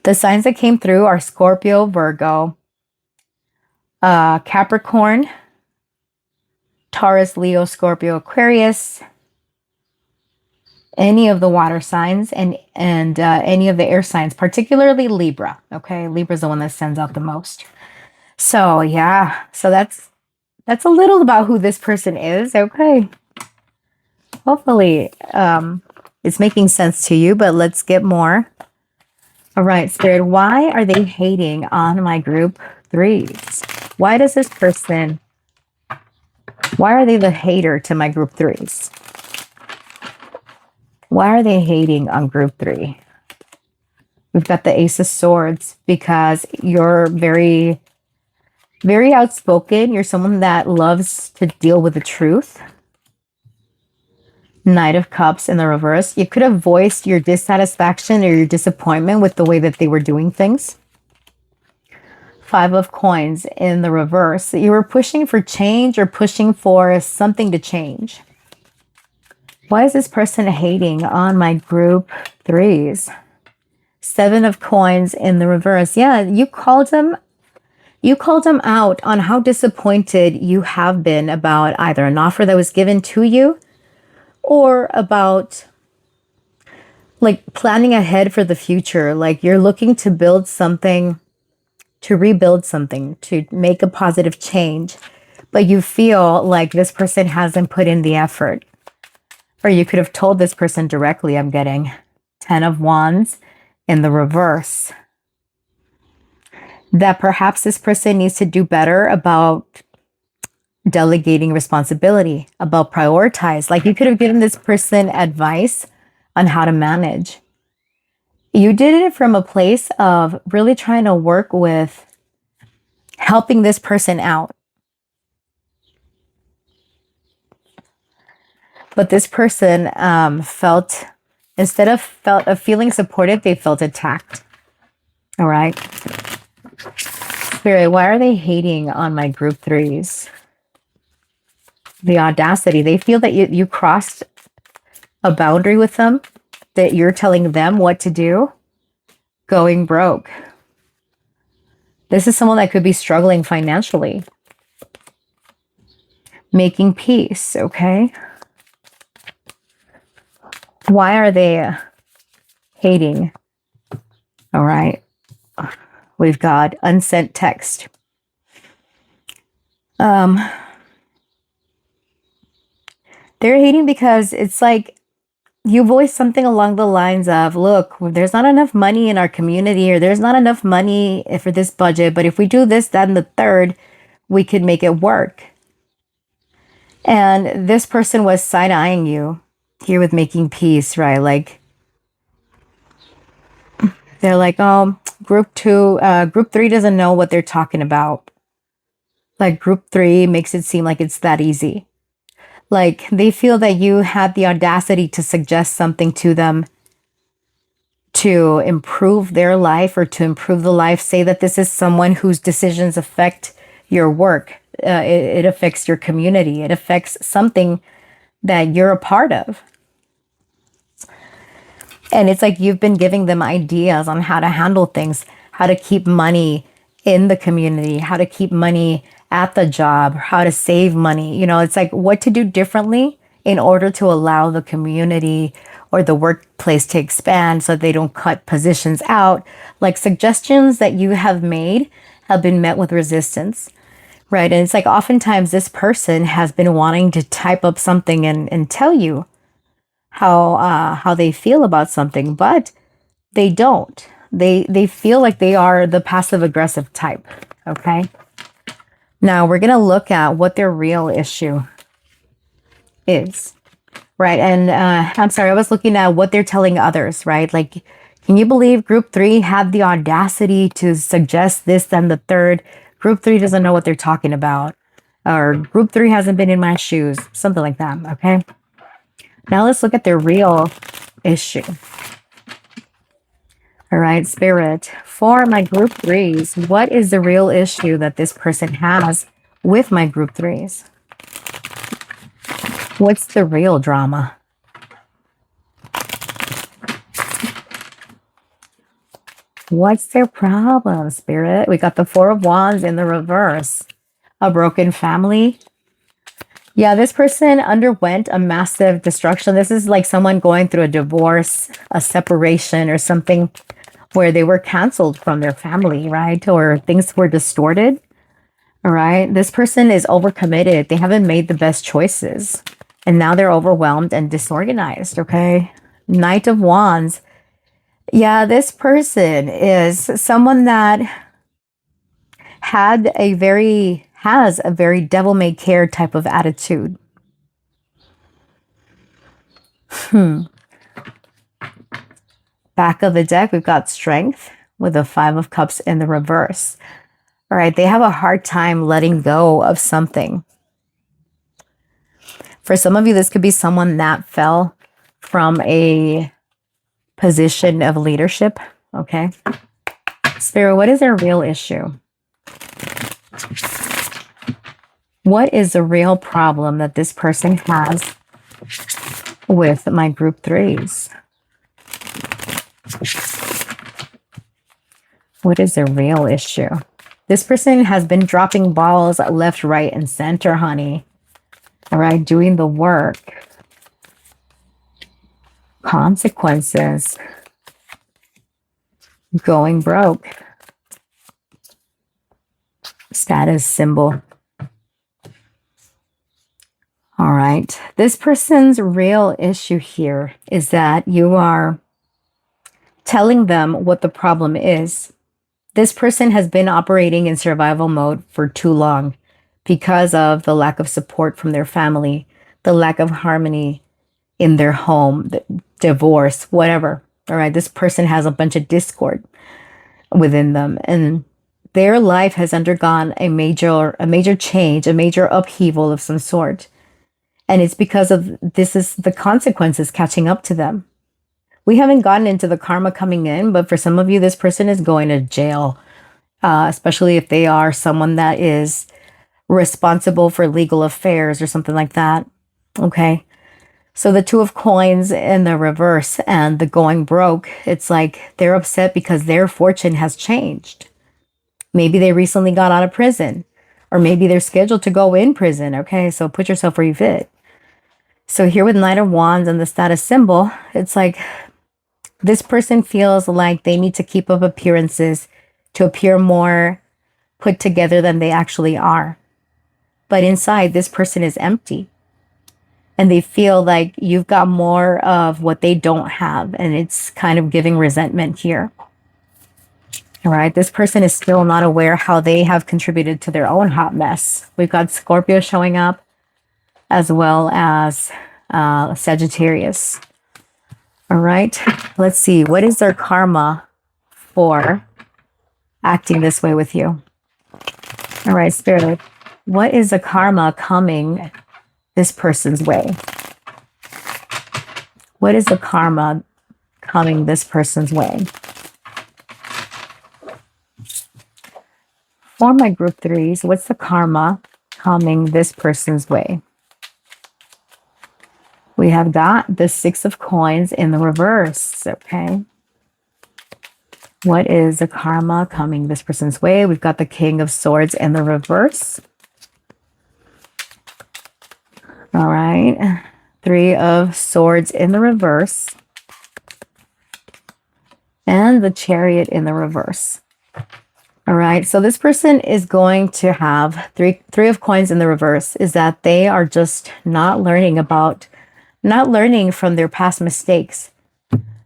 The signs that came through are Scorpio, Virgo, Capricorn, Taurus, Leo, Scorpio, Aquarius, any of the water signs, and any of the air signs, particularly Libra. Okay, Libra's the one that sends out the most. So yeah, so that's a little about who this person is. Okay, hopefully it's making sense to you, but let's get more. All right, Spirit, why are they hating on my group threes? Why are they the hater to my group threes? Why are they hating on group three? We've got the Ace of Swords because you're very, very outspoken. You're someone that loves to deal with the truth. Knight of Cups in the reverse. You could have voiced your dissatisfaction or your disappointment with the way that they were doing things. Five of Coins in the reverse. You were pushing for change or pushing for something to change. Why is this person hating on my group threes? Seven of coins in the reverse. Yeah, you called him out on how disappointed you have been about either an offer that was given to you or about like planning ahead for the future. Like you're looking to build something, to rebuild something, to make a positive change, but you feel like this person hasn't put in the effort. Or you could have told this person directly, I'm getting 10 of Wands in the reverse, that perhaps this person needs to do better about delegating responsibility, about prioritize. Like you could have given this person advice on how to manage. You did it from a place of really trying to work with helping this person out. But this person felt, instead of feeling supported, they felt attacked. All right. Spirit, why are they hating on my group threes? The audacity. They feel that you crossed a boundary with them, that you're telling them what to do. Going broke. This is someone that could be struggling financially. Making peace, okay? Why are they hating? All right. We've got unsent text. They're hating because it's like you voice something along the lines of, look, there's not enough money in our community, or there's not enough money for this budget, but if we do this, that, and the third, we could make it work. And this person was side-eyeing you here with making peace, right? Like, they're like, oh, group three doesn't know what they're talking about. Like group three makes it seem like it's that easy. Like they feel that you had the audacity to suggest something to them to improve their life or to improve the life. Say that this is someone whose decisions affect your work. It affects your community. It affects something that you're a part of. And it's like you've been giving them ideas on how to handle things, how to keep money in the community, how to keep money at the job, how to save money. You know, it's like what to do differently in order to allow the community or the workplace to expand so they don't cut positions out. Like suggestions that you have made have been met with resistance, right? And it's like oftentimes this person has been wanting to type up something and tell you how they feel about something, but they don't. They feel like they are the passive aggressive type, okay? Now we're going to look at what their real issue is, right? And I'm sorry, I was looking at what they're telling others, right? Like, can you believe group three had the audacity to suggest this, then the third? Group three doesn't know what they're talking about. Or group three hasn't been in my shoes, something like that, okay? Now let's look at their real issue. All right, Spirit, for my group threes, what is the real issue that this person has with my group threes? What's the real drama? What's their problem, Spirit? We got the Four of Wands in the reverse. A broken family. Yeah, this person underwent a massive destruction. This is like someone going through a divorce, a separation, or something where they were canceled from their family, right? Or things were distorted, all right? This person is overcommitted. They haven't made the best choices. And now they're overwhelmed and disorganized, okay? Knight of Wands. Yeah, this person is someone that has a very devil-may-care type of attitude. Back of the deck, we've got Strength with the Five of Cups in the reverse. All right, they have a hard time letting go of something. For some of you, this could be someone that fell from a position of leadership, okay? Spirit, what is their real issue? What is the real problem that this person has with my group threes? What is the real issue? This person has been dropping balls left, right, and center, honey. All right, doing the work. Consequences. Going broke. Status symbol. All right. This person's real issue here is that you are telling them what the problem is. This person has been operating in survival mode for too long because of the lack of support from their family, the lack of harmony in their home, the divorce, whatever. All right. This person has a bunch of discord within them, and their life has undergone a major change, a major upheaval of some sort. And it's because of this is the consequences catching up to them. We haven't gotten into the karma coming in, but for some of you, this person is going to jail, especially if they are someone that is responsible for legal affairs or something like that. Okay. So the Two of Coins in the reverse and the going broke, it's like they're upset because their fortune has changed. Maybe they recently got out of prison, or maybe they're scheduled to go in prison. Okay. So put yourself where you fit. So here with Knight of Wands and the status symbol, it's like this person feels like they need to keep up appearances to appear more put together than they actually are. But inside, this person is empty. And they feel like you've got more of what they don't have. And it's kind of giving resentment here. All right. This person is still not aware how they have contributed to their own hot mess. We've got Scorpio showing up, as well as Sagittarius. All right, let's see. What is their karma for acting this way with you? All right, Spirit, what is the karma coming this person's way? What is the karma coming this person's way? For my group threes, what's the karma coming this person's way? We have got the Six of Coins in the reverse, okay? What is the karma coming this person's way? We've got the King of Swords in the reverse. All right. Three of Swords in the reverse. And the Chariot in the reverse. All right. So this person is going to have three of Coins in the reverse, is that they are just not learning from their past mistakes.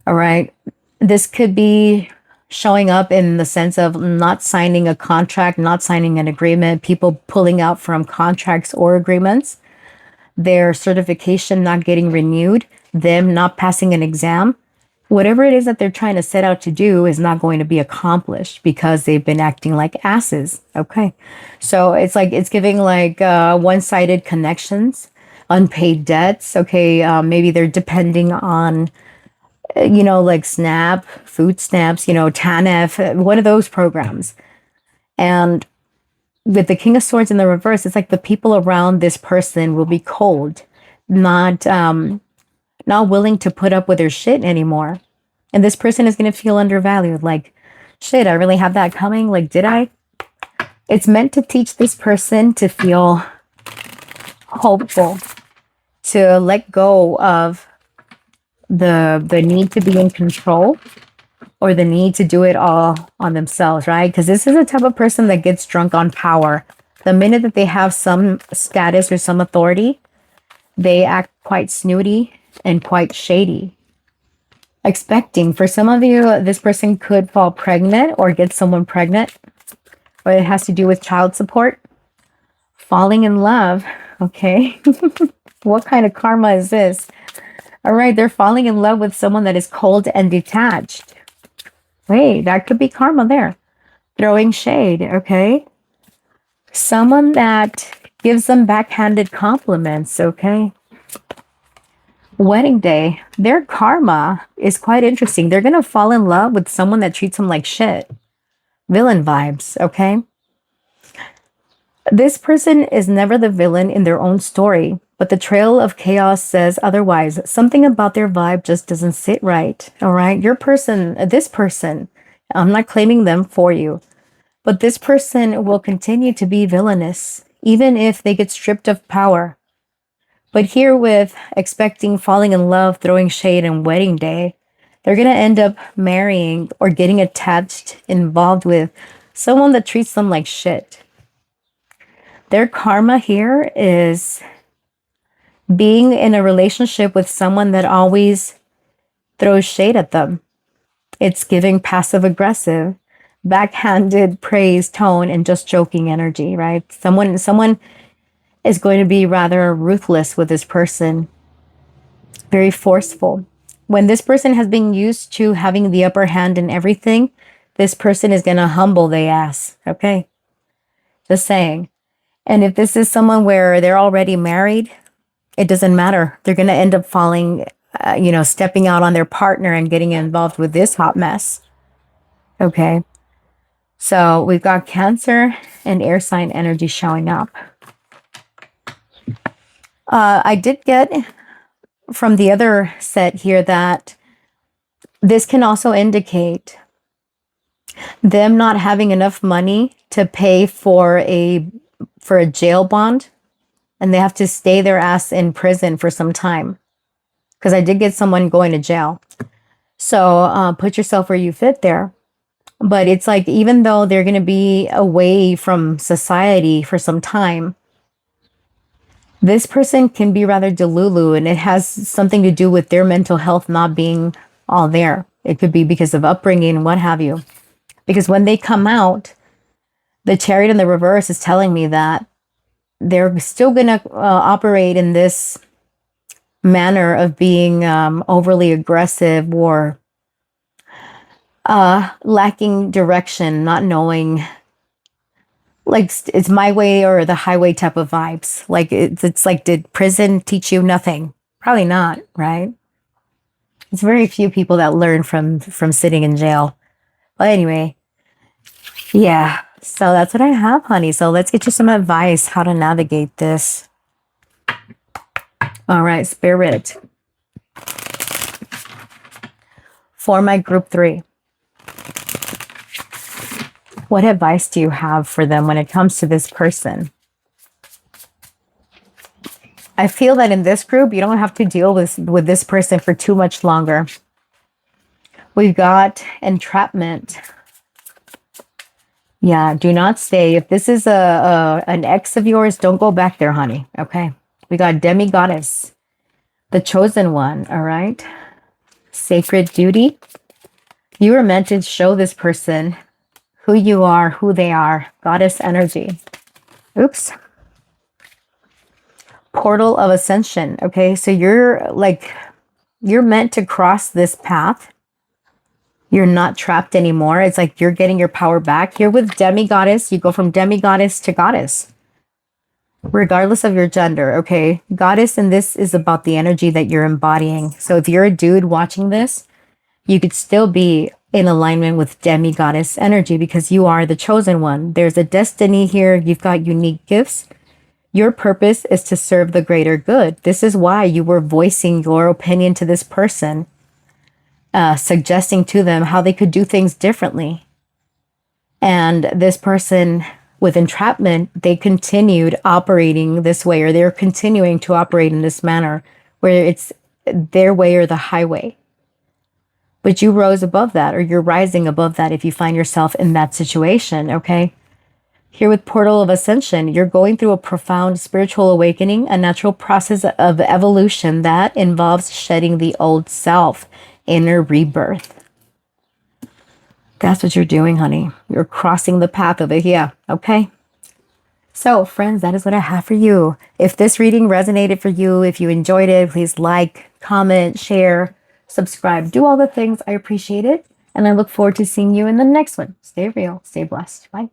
All right. This could be showing up in the sense of not signing a contract, not signing an agreement, people pulling out from contracts or agreements, their certification not getting renewed, them not passing an exam. Whatever it is that they're trying to set out to do is not going to be accomplished because they've been acting like asses. Okay. So it's like, it's giving like one-sided connections, unpaid debts. Okay. Maybe they're depending on, like SNAP, food stamps, TANF, one of those programs. And with the King of Swords in the reverse, it's like the people around this person will be cold, not willing to put up with their shit anymore. And this person is going to feel undervalued. Like, shit, I really have that coming. Like, did I? It's meant to teach this person to feel hopeful, to let go of the need to be in control or the need to do it all on themselves, right? Because this is the type of person that gets drunk on power. The minute that they have some status or some authority, they act quite snooty and quite shady. Expecting, for some of you, this person could fall pregnant or get someone pregnant, or it has to do with child support. Falling in love, okay? What kind of karma is this? All right, they're falling in love with someone that is cold and detached. Wait, that could be karma there. Throwing shade, okay? Someone that gives them backhanded compliments, okay? Wedding day, their karma is quite interesting. They're going to fall in love with someone that treats them like shit. Villain vibes, okay? This person is never the villain in their own story, but the trail of chaos says otherwise. Something about their vibe just doesn't sit right, all right? This person, I'm not claiming them for you. But this person will continue to be villainous, even if they get stripped of power. But here with expecting, falling in love, throwing shade, and wedding day, they're going to end up marrying or getting attached, involved with someone that treats them like shit. Their karma here is being in a relationship with someone that always throws shade at them. It's giving passive aggressive, backhanded praise tone and just joking energy, right? Someone is going to be rather ruthless with this person, very forceful. When this person has been used to having the upper hand in everything, this person is going to humble their ass, okay? Just saying. And if this is someone where they're already married, it doesn't matter. They're going to end up falling, stepping out on their partner and getting involved with this hot mess. Okay. So we've got Cancer and air sign energy showing up. I did get from the other set here that this can also indicate them not having enough money to pay for a jail bond, and they have to stay their ass in prison for some time. Because I did get someone going to jail. So put yourself where you fit there. But it's like, even though they're going to be away from society for some time, this person can be rather delulu, and it has something to do with their mental health not being all there. It could be because of upbringing, what have you. Because when they come out, the Chariot in the reverse is telling me that they're still going to operate in this manner of being overly aggressive or lacking direction, not knowing, like it's my way or the highway type of vibes. Like it's like, did prison teach you nothing? Probably not, right? It's very few people that learn from sitting in jail. But anyway, yeah. So that's what I have, honey. So let's get you some advice how to navigate this. All right, Spirit. For my group 3. What advice do you have for them when it comes to this person? I feel that in this group, you don't have to deal with this person for too much longer. We've got entrapment. Yeah, do not stay. If this is an ex of yours, don't go back there, honey. Okay. We got demi-goddess, the chosen one. All right. Sacred duty. You were meant to show this person who you are, who they are. Goddess energy. Oops. Portal of ascension. Okay. So you're meant to cross this path. You're not trapped anymore. It's like you're getting your power back. Here with demi-goddess, you go from demi-goddess to goddess, regardless of your gender, okay? Goddess in this is about the energy that you're embodying. So if you're a dude watching this, you could still be in alignment with demi-goddess energy because you are the chosen one. There's a destiny here. You've got unique gifts. Your purpose is to serve the greater good. This is why you were voicing your opinion to this person. Suggesting to them how they could do things differently. And this person with entrapment, they continued operating this way, or they're continuing to operate in this manner where it's their way or the highway. But you rose above that, or you're rising above that if you find yourself in that situation, okay? Here with Portal of Ascension, you're going through a profound spiritual awakening, a natural process of evolution that involves shedding the old self. Inner rebirth. That's what you're doing, honey. You're crossing the path over here, okay? So, friends, that is what I have for you. If this reading resonated for you, if you enjoyed it, please like, comment, share, subscribe. Do all the things. I appreciate it. And I look forward to seeing you in the next one. Stay real. Stay blessed. Bye.